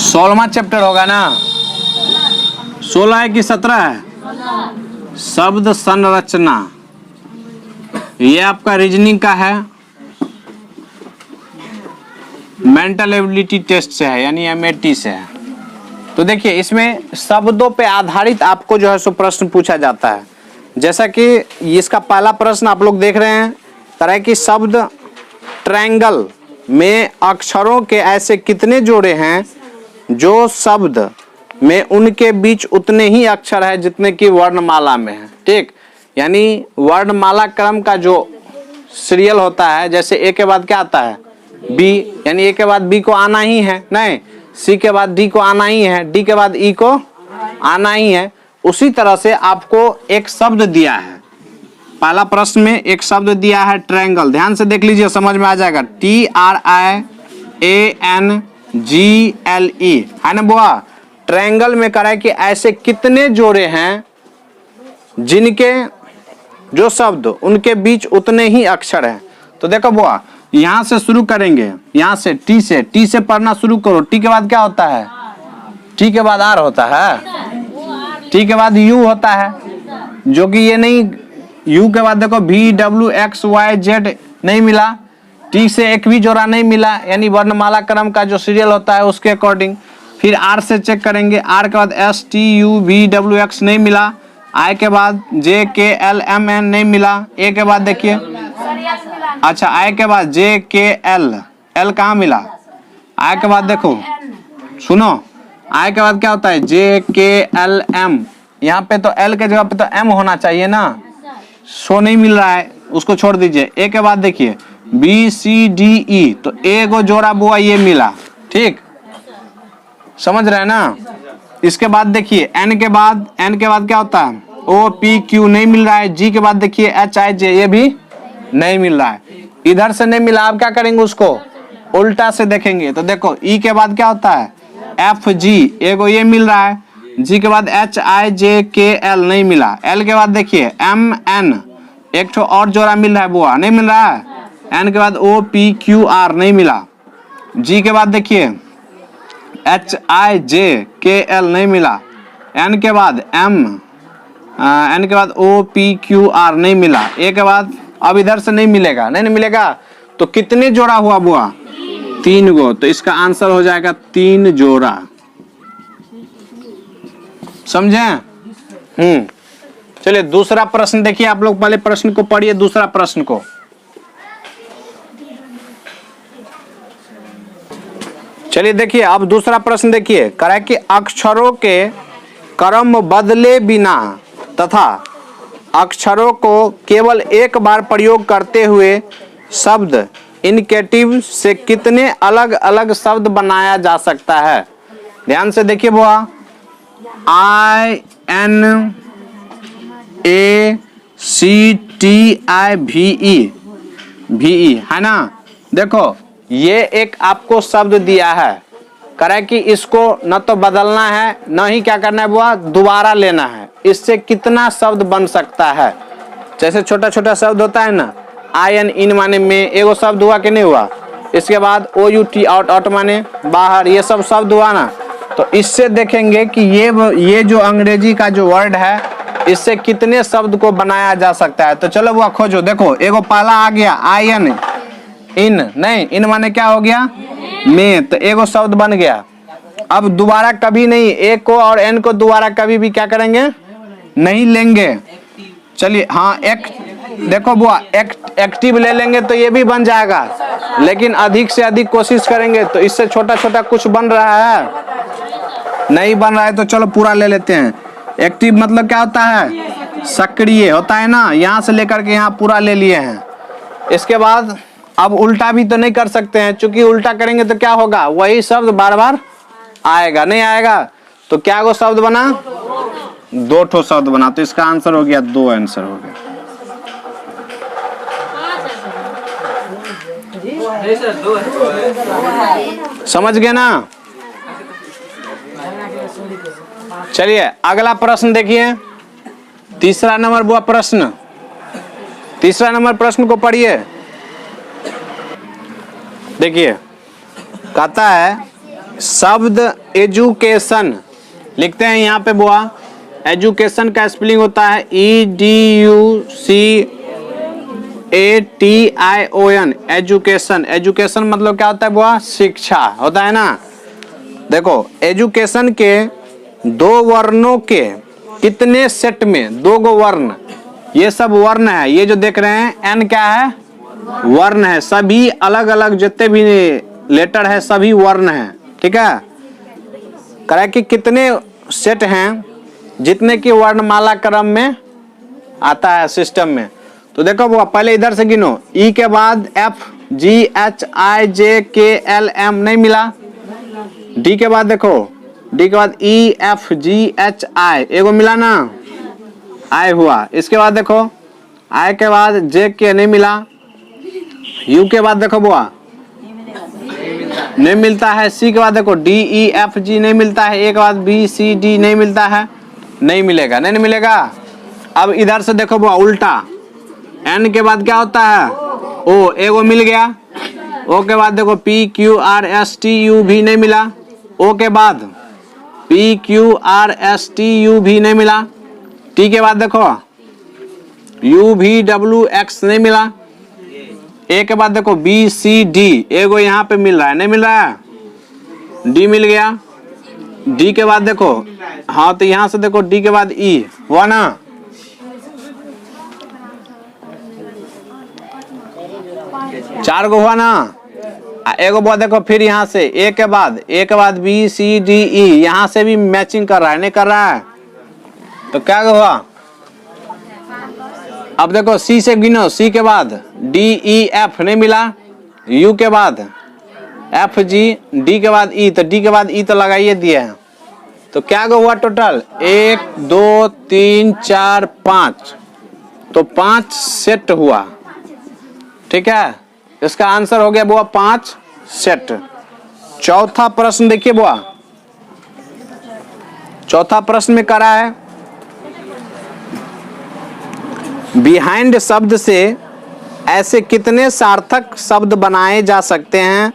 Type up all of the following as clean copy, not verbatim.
16वां chapter होगा ना? 16 है कि 17 है? शब्द संरचना, ये आपका रीजनिंग का है, मेंटल एबिलिटी टेस्ट से है, यानी MAT से है। तो देखिए इसमें शब्दों पे आधारित आपको जो है सो प्रश्न पूछा जाता है। जैसा कि इसका पहला प्रश्न आप लोग देख रहे हैं, तरह की शब्द ट्रायंगल में अक्षरों के ऐसे कितने जोड़े हैं जो शब्द में उनके बीच उतने ही अक्षर है जितने कि वर्णमाला में है। ठीक, यानी वर्णमाला क्रम का जो सीरियल होता है, जैसे ए के बाद क्या आता है? बी, यानी ए के बाद बी को आना ही है, नहीं सी के बाद डी को आना ही है, डी के बाद ई को आना ही है। उसी तरह से आपको एक शब्द दिया है, पहला प्रश्न में एक शब्द दिया है ट्रायंगल, ध्यान से देख लीजिए समझ में आ जाएगा। TRIANGLE है ना बुआ? ट्रायंगल में कह रहा है कि ऐसे कितने जोड़े हैं जिनके जो शब्द उनके बीच उतने ही अक्षर हैं। तो देखो बुआ, यहां से शुरू करेंगे, यहां से टी से पढ़ना शुरू करो। टी के बाद क्या होता है? टी के बाद आर होता है, टी के बाद यू होता है, जो कि ये नहीं, यू के बाद देखो VWXYZ नहीं मिला, टी से एक भी जोड़ा नहीं मिला, यानी वर्णमाला क्रम का जो सीरियल होता है उसके अकॉर्डिंग। फिर आर से चेक करेंगे, आर के बाद STUVWX नहीं मिला, आई के बाद JKLMN नहीं मिला, ए के बाद देखिए, अच्छा आई के बाद JKL, एल कहाँ मिला? आई के बाद देखो सुनो, आई के बाद क्या होता है? JKLM, यहाँ पे तो एल के जगह पे तो M होना चाहिए ना, सो नहीं मिल रहा है, उसको छोड़ दीजिए। ए के बाद देखिए BCDE, तो ए को जोड़ा बुआ ये मिला, ठीक समझ रहे हैं ना? इसके बाद देखिए एन के बाद क्या होता है? OPQ नहीं मिल रहा है। जी के बाद देखिए HIJ, ये भी नहीं मिल रहा है, इधर से नहीं मिला। आप क्या करेंगे? उसको उल्टा से देखेंगे। तो देखो ई के बाद क्या होता है? FG, एगो ये मिल रहा है। जी के बाद HIJKL नहीं मिला। एल के बाद देखिए MN, एक ठो और जोड़ा मिल रहा है बुआ, नहीं मिल रहा है। एन के बाद OPQR नहीं मिला। जी के बाद देखिए HIJKL नहीं मिला। एन के बाद एन के बाद OPQR नहीं मिला। ए के बाद अब इधर से नहीं मिलेगा, नहीं मिलेगा। तो कितने जोड़ा हुआ बुआ? 3 गो। तो इसका आंसर हो जाएगा 3 जोड़ा, समझे? चलिए दूसरा प्रश्न देखिए, आप लोग पहले प्रश्न को पढ़िए, दूसरा प्रश्न को। चलिए देखिए अब दूसरा प्रश्न देखिए, कह रहा है कि अक्षरों के क्रम बदले बिना तथा अक्षरों को केवल एक बार प्रयोग करते हुए शब्द इंडिकेटिव से कितने अलग अलग शब्द बनाया जा सकता है? ध्यान से देखिए बुआ, INACTIVE है ना? देखो ये एक आपको शब्द दिया है, कह रहा है कि इसको न तो बदलना है न ही क्या करना है बुआ, दोबारा लेना है। इससे कितना शब्द बन सकता है? जैसे छोटा छोटा शब्द होता है ना, IN इन माने में एगो शब्द हुआ कि नहीं हुआ, इसके बाद OUT आउट माने बाहर, ये सब शब्द हुआ ना। तो इससे देखेंगे कि ये जो अंग्रेजी का जो वर्ड है, इससे कितने शब्द को बनाया जा सकता है। तो चलो बुआ खोजो। देखो एगो पहला आ गया IN, इन नहीं, इन माने क्या हो गया? में, तो एगो शब्द बन गया। अब दोबारा कभी नहीं ए को और एन को दोबारा कभी भी क्या करेंगे? नहीं लेंगे। चलिए हाँ, एक देखो बुआ एक्टिव ले लेंगे तो ये भी बन जाएगा, लेकिन अधिक से अधिक कोशिश करेंगे तो इससे छोटा छोटा कुछ बन रहा है, नहीं बन रहा है। तो चलो पूरा ले लेते हैं। एक्टिव मतलब क्या होता है? सक्रिय होता है ना, यहाँ से लेकर के यहाँ पूरा ले लिए हैं। इसके बाद अब उल्टा भी तो नहीं कर सकते हैं, क्योंकि उल्टा करेंगे तो क्या होगा? वही शब्द बार बार आएगा, नहीं आएगा। तो क्या गो शब्द बना? 2 ठो शब्द बना। तो इसका आंसर हो गया 2, आंसर हो गया। समझ गए ना? चलिए अगला प्रश्न देखिए, तीसरा नंबर बुआ प्रश्न, तीसरा नंबर प्रश्न को पढ़िए। देखिए कहता है शब्द एजुकेशन लिखते हैं यहाँ पे बुआ। एजुकेशन का स्पेलिंग होता है EDUCATION, एजुकेशन। एजुकेशन मतलब क्या होता है बुआ? शिक्षा होता है ना। देखो एजुकेशन के दो वर्णों के कितने सेट में, दो गो वर्ण, ये सब वर्ण है। ये जो देख रहे हैं एन क्या है? वर्ण है। सभी अलग अलग जितने भी लेटर है सभी वर्ण है, ठीक है। कह कि कितने सेट हैं जितने की वर्णमाला क्रम में आता है सिस्टम में। तो देखो वो पहले इधर से गिनो। ई के बाद FGHIJKLM नहीं मिला। डी के बाद देखो, डी के बाद EFGHI एगो मिला ना, आई हुआ। इसके बाद देखो आई के बाद JK नहीं मिला। यू के बाद देखो बुआ नहीं मिलता है। सी के बाद देखो DEFG नहीं मिलता है। ए के बाद BCD नहीं मिलता है, नहीं मिलेगा, नहीं मिलेगा। अब इधर से देखो बुआ उल्टा, एन के बाद क्या होता है? ओ, एगो मिल गया। ओ के बाद देखो PQRSTU भी नहीं मिला। ओ के बाद PQRSTU भी नहीं मिला। टी के बाद देखो UVWX नहीं मिला। ए के बाद देखो BCD एगो यहाँ पे मिल रहा है, नहीं मिल रहा है। डी मिल गया। डी के बाद देखो, हाँ तो यहाँ से देखो डी के बाद ई हुआ ना। चार गो हुआ ना। एगो बहुत देखो फिर यहाँ से ए के बाद BCDE यहाँ से भी मैचिंग कर रहा है, नहीं कर रहा है। तो क्या हुआ? अब देखो सी से गिनो। सी के बाद DEF नहीं मिला। यू के बाद FG, डी के बाद ई, तो डी के बाद ई तो लगाइए दिए हैं। तो क्या हुआ टोटल? 1 2 3 4 5, तो 5 सेट हुआ, ठीक है। इसका आंसर हो गया बुआ 5 सेट। चौथा प्रश्न देखिए बुआ, चौथा प्रश्न में करा है बिहाइंड शब्द से ऐसे कितने सार्थक शब्द बनाए जा सकते हैं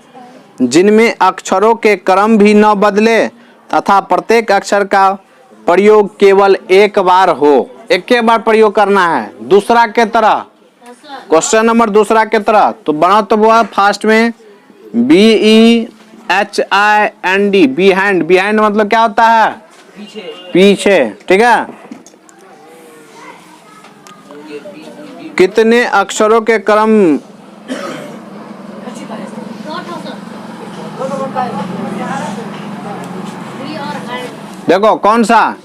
जिनमें अक्षरों के क्रम भी न बदले तथा प्रत्येक अक्षर का प्रयोग केवल एक बार हो। एक के बार प्रयोग करना है, दूसरा के तरह। क्वेश्चन नंबर दूसरा के तरह। तो बना तो हुआ फास्ट में BEHIND, बिहाइंड। बिहाइंड मतलब क्या होता है? पीछे, ठीक है। कितने अक्षरों के क्रम, देखो कौन सा?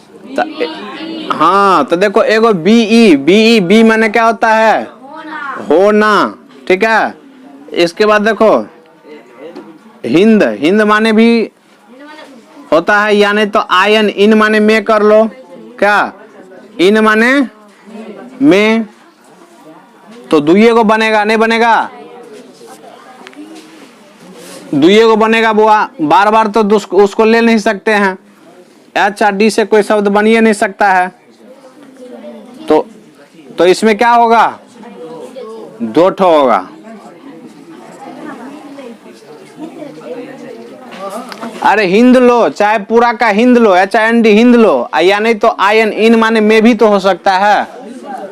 हाँ तो देखो एगो BE माने क्या होता है? होना, ठीक है। इसके बाद देखो हिंद माने भी होता है, यानी तो आयन। इन माने में कर लो, क्या? इन माने में, तो दुइये को बनेगा, नहीं बनेगा? दुइये को बनेगा बुआ। बार बार तो उसको ले नहीं सकते हैं। H और D से कोई शब्द बन ही नहीं सकता है। तो इसमें क्या होगा? 2 ठो होगा। अरे हिंद लो, चाहे पूरा का हिंद लो, HIND हिंद लो, या नहीं तो आयन। इन माने में भी तो हो सकता है,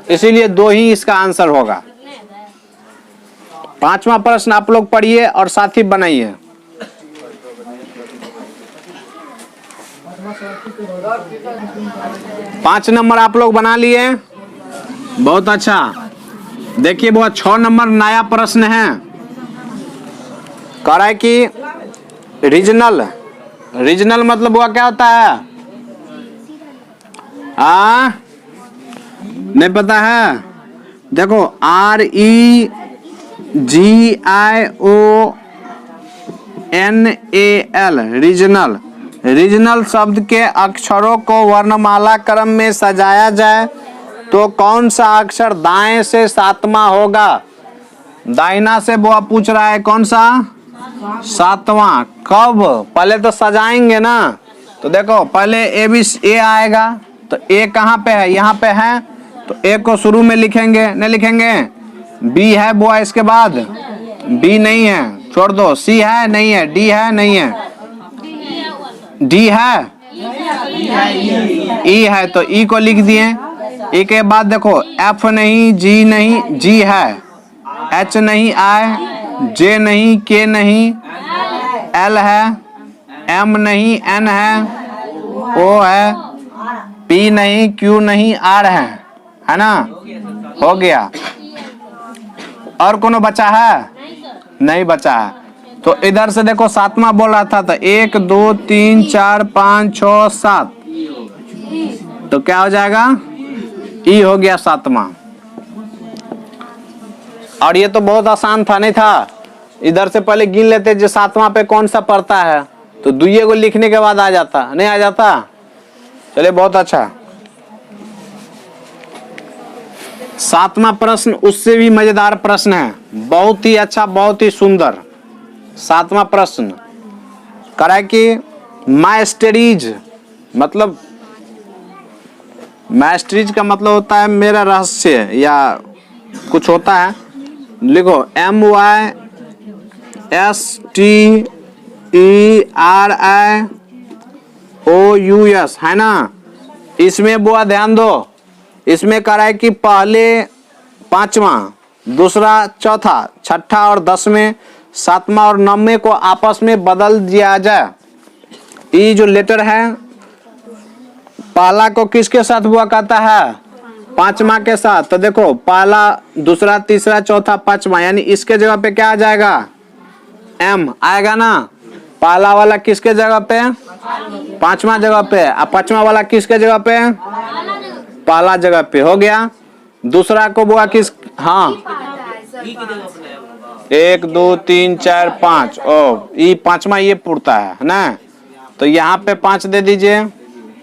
इसीलिए 2 ही इसका आंसर होगा। 5वां प्रश्न आप लोग पढ़िए और साथ ही बनाइए। 5 नंबर आप लोग बना लिए, बहुत अच्छा। देखिए बहुत 6 नंबर नया प्रश्न है। कह रहा है कि रीजनल मतलब वो क्या होता है? नहीं पता है? देखो REGIONAL, रीजनल शब्द के अक्षरों को वर्णमाला क्रम में सजाया जाए तो कौन सा अक्षर दाएं से 7वां होगा? दाहिना से वो पूछ रहा है, कौन सा? 7वां। कब? पहले तो सजाएंगे ना। तो देखो पहले ए आएगा, तो ए कहाँ पे है? यहाँ पे है, तो ए को शुरू में लिखेंगे, नहीं लिखेंगे? बी है बुआ, इसके बाद बी नहीं है, छोड़ दो। सी है, नहीं है। डी है, नहीं है। डी है, ई है तो ई को लिख दिए। ई के बाद देखो एफ नहीं, जी नहीं, जी है, एच नहीं, आई, जे नहीं, के नहीं, एल है, एम नहीं, एन है, ओ है, पी नहीं, क्यू नहीं, आर है ना। हो गया। और कोनो बचा है? नहीं बचा है। तो इधर से देखो सातवां बोल रहा था, तो 1 2 3 4 5 6 7, तो क्या हो जाएगा? ई हो गया सातवां। और ये तो बहुत आसान था, नहीं था? इधर से पहले गिन लेते जो सातवां पे कौन सा पड़ता है, तो दुइये को लिखने के बाद आ जाता, नहीं आ जाता? चलिए बहुत अच्छा। सातवां प्रश्न उससे भी मजेदार प्रश्न है, बहुत ही अच्छा, बहुत ही सुंदर। सातवां प्रश्न करा कि मास्टरीज, मतलब मास्टरीज का मतलब होता है मेरा रहस्य या कुछ होता है। लिखो MYSTERIOUS है ना। इसमें बुआ ध्यान दो, इसमें करा है कि पहले पांचवा, दूसरा चौथा, छठा और 10वें, सातवां और 9वें को आपस में बदल दिया जाए। ये जो लेटर है पहला को किसके साथ बुआ कहता है? पांचवा के साथ। तो देखो पहला, दूसरा, तीसरा, चौथा, पांचवा, यानी इसके जगह पे क्या आ जाएगा? एम आएगा ना। पहला वाला किसके जगह पे? पांचवा जगह पे। और पांचवा वाला किसके जगह पे? पहला जगह पे। हो गया। दूसरा को बुआ किस? हाँ 1 2 3 4 5, ओ ये पांचवा ये पुरता है ना। तो यहाँ पे 5 दे दीजिए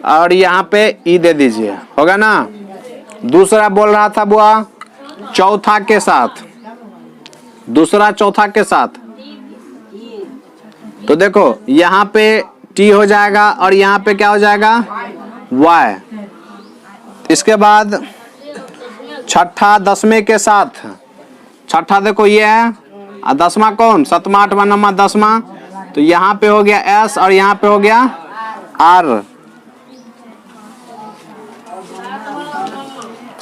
और यहाँ पे ई दे दीजिए, होगा ना। दूसरा बोल रहा था बुआ चौथा के साथ, दूसरा चौथा के साथ। तो देखो यहाँ पे टी हो जाएगा और यहाँ पे क्या हो जाएगा? वाई। इसके बाद छठा 10वें के साथ, छठा देखो ये है, और 10वां कौन? 7वां 8वां 9वां 10वां। तो यहाँ पे हो गया एस और यहाँ पे हो गया आर।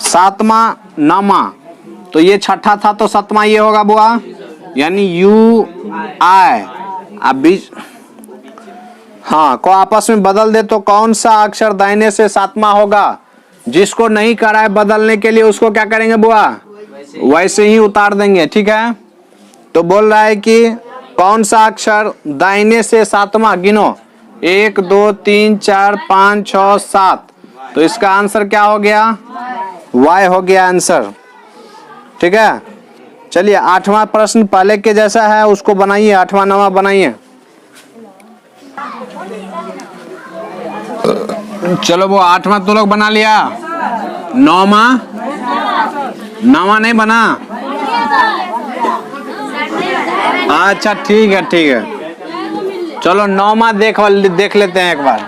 7वां 9वां, तो ये छठा था तो 7वां ये होगा बुआ, यानी यू आई। अब बीच हाँ को आपस में बदल दे तो कौन सा अक्षर दाहिने से 7वां होगा? जिसको नहीं करा है बदलने के लिए उसको क्या करेंगे बुआ? वैसे ही उतार देंगे, ठीक है। तो बोल रहा है कि कौन सा अक्षर दाहिने से 7वां? गिनो 1 2 3 4 5 6 7। तो इसका आंसर क्या हो गया? वाई हो गया आंसर, ठीक है। चलिए 8वां प्रश्न पहले के जैसा है उसको बनाइए, 8वां 9वां बनाइए। चलो वो 8वां तो लोग बना लिया, 9वां नहीं बना? अच्छा ठीक है ठीक है, चलो 9वां देख लेते हैं एक बार।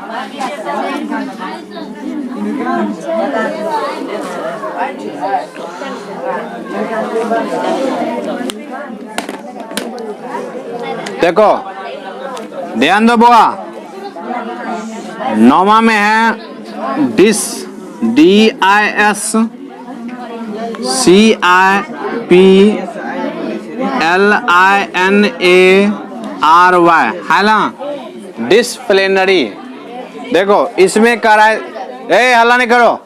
देखो ध्यान दो बुआ, 9वां में है डिस, DIS CIPLINARY है ना, डिस्प्लेनरी। देखो इसमें करा है, हल्ला नहीं करो,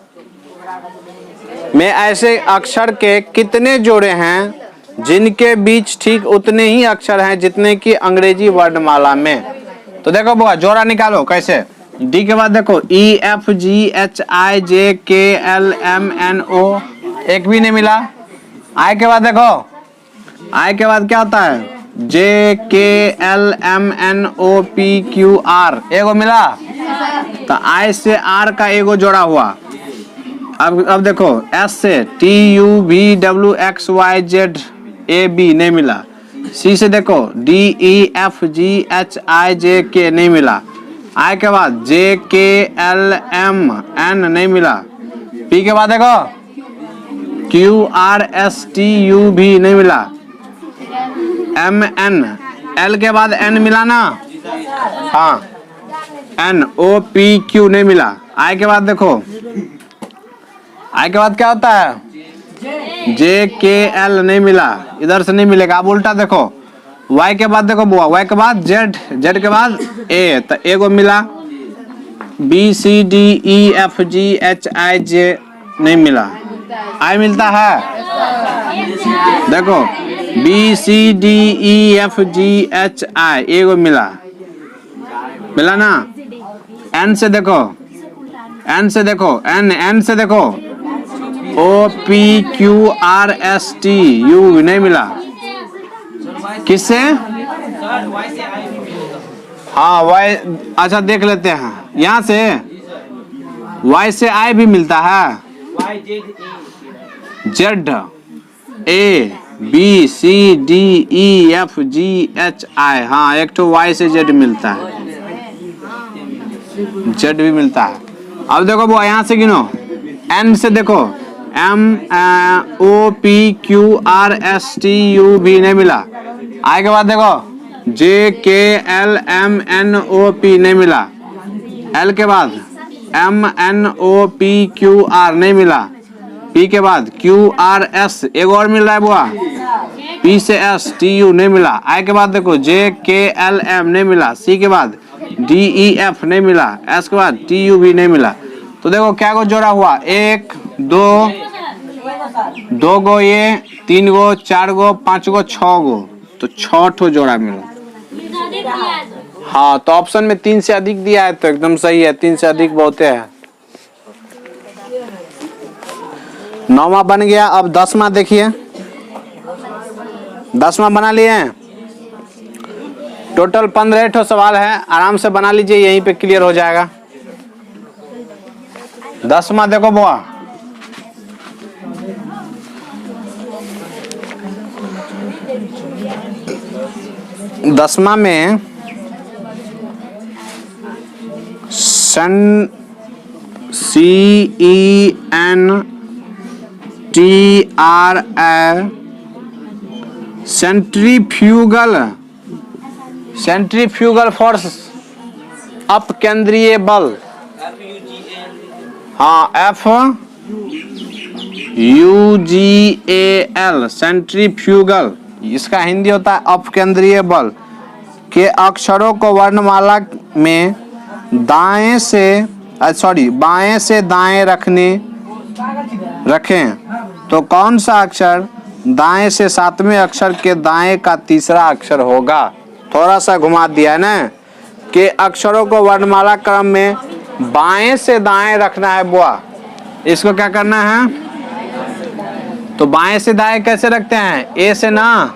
में ऐसे अक्षर के कितने जोड़े हैं जिनके बीच ठीक उतने ही अक्षर हैं जितने की अंग्रेजी वर्णमाला में। तो देखो बुआ जोड़ा निकालो कैसे। डी के बाद देखो EFGHIJKLMNO, एक भी नहीं मिला। आई के बाद देखो, आई के बाद क्या होता है? JKLMNOPQR, एगो मिला। तो आई से आर का एगो जोड़ा हुआ। अब देखो एस से TUVWXYZAB नहीं मिला। सी से देखो DEFGHIJK नहीं मिला। आई के बाद JKLMN नहीं मिला। पी के बाद देखो QRSTUV नहीं मिला। MN, एल के बाद N मिला ना। हाँ NOPQ नहीं मिला। I के बाद देखो, I के बाद क्या होता है? JKL नहीं मिला, इधर से नहीं मिलेगा। अब उल्टा देखो, Y के बाद देखो बुआ, Y के बाद Z के बाद A, तो A को मिला। BCDEFGHIJ नहीं मिला, I मिलता है। देखो BCDEFGHI A को मिला ना। N से देखो, N से देखो, N से देखो OPQRSTU नहीं मिला। किससे? हाँ Y, अच्छा देख लेते हैं यहाँ से। Y से I भी मिलता है। Z A B C D E F G H I, हाँ एक तो Y से Z मिलता है, Z भी मिलता है। अब देखो वो यहाँ से गिनो, N से देखो MOPQRSTU भी नहीं मिला। I के बाद देखो JKLMNOP नहीं मिला। L के बाद MNOPQR नहीं मिला। P के बाद QRS एक और मिल रहा है बुआ, P से S TU नहीं मिला। I के बाद देखो JKLM नहीं मिला। C के बाद DEF नहीं मिला। S के बाद TU भी नहीं मिला। तो देखो क्या को जोड़ा हुआ, 1 2 2 गो, ये 3 गो, 4 गो, 5 गो, 6 गो, तो 6 ठो जोड़ा मिला। हाँ तो ऑप्शन में 3 से अधिक दिया है तो एकदम सही है, 3 से अधिक बहुत है। 9वां बन गया। अब 10वां देखिए, 10वां बना लिए हैं। टोटल 15 ठो सवाल है, आराम से बना लीजिए, यहीं पे क्लियर हो जाएगा। 10वां देखो बुआ, दसवां में CENTRA सेंट्रीफ्यूगल फोर्स, अपकेंद्रीय बल। हाँ FUGAL सेंट्रीफ्यूगल, इसका हिंदी होता है अपकेंद्रीय बल के अक्षरों को वर्णमाला में बाएं से दाएं रखें तो कौन सा अक्षर दाएं से 7वें अक्षर के दाएं का तीसरा अक्षर होगा। थोड़ा सा घुमा दिया है ना, कि अक्षरों को वर्णमाला क्रम में बाएं से दाएं रखना है बुआ। इसको क्या करना है, तो बाएं से दाएं कैसे रखते हैं, ए से ना,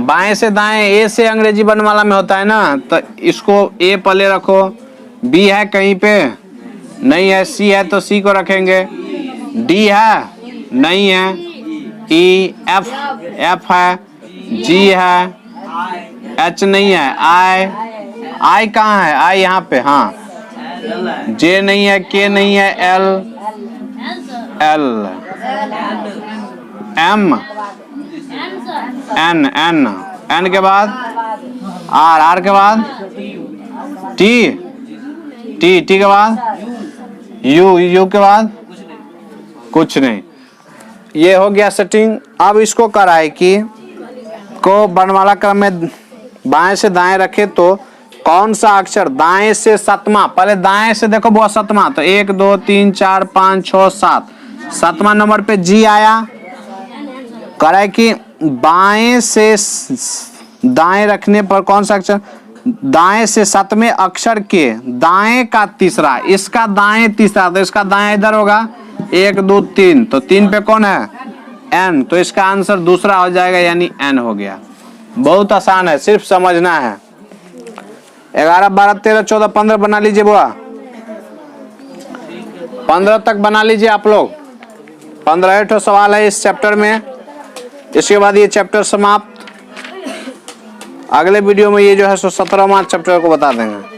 बाएं से दाएं ए से अंग्रेजी वर्णमाला में होता है ना, तो इसको ए पहले रखो, बी है कहीं पे नहीं है, सी है तो सी को रखेंगे, डी है नहीं है, ई एफ है, जी है, एच नहीं है, आई कहाँ है, आई यहाँ पे, हाँ जे नहीं है, के नहीं है, एल एम एन के बाद आर के बाद टी के बाद यू के बाद कुछ नहीं। ये हो गया सेटिंग। अब इसको कराए कि को वर्णमाला क्रम में बाएं से दाएं रखे तो कौन सा अक्षर दाएं से 7वां, पहले दाएं से देखो बहुत 7वां, तो 1 2 3 4 5 6 7, 7वां नंबर पे जी आया। कराए कि बाएं से दाएं रखने पर कौन सा अक्षर दाएं से 7वें अक्षर के दाएं का तीसरा, इसका दाएं तीसरा, तो इसका दाएं इधर होगा 1 2 3, तो 3 पे कौन है, एन, तो इसका आंसर दूसरा हो जाएगा, यानी एन हो गया। बहुत आसान है, सिर्फ समझना है। 11 12 13 14 15 बना लीजिए बुआ, 15 तक बना लीजिए आप लोग। 15 ठो सवाल है इस चैप्टर में, इसके बाद ये चैप्टर समाप्त। अगले वीडियो में ये जो है 17वां चैप्टर को बता देंगे।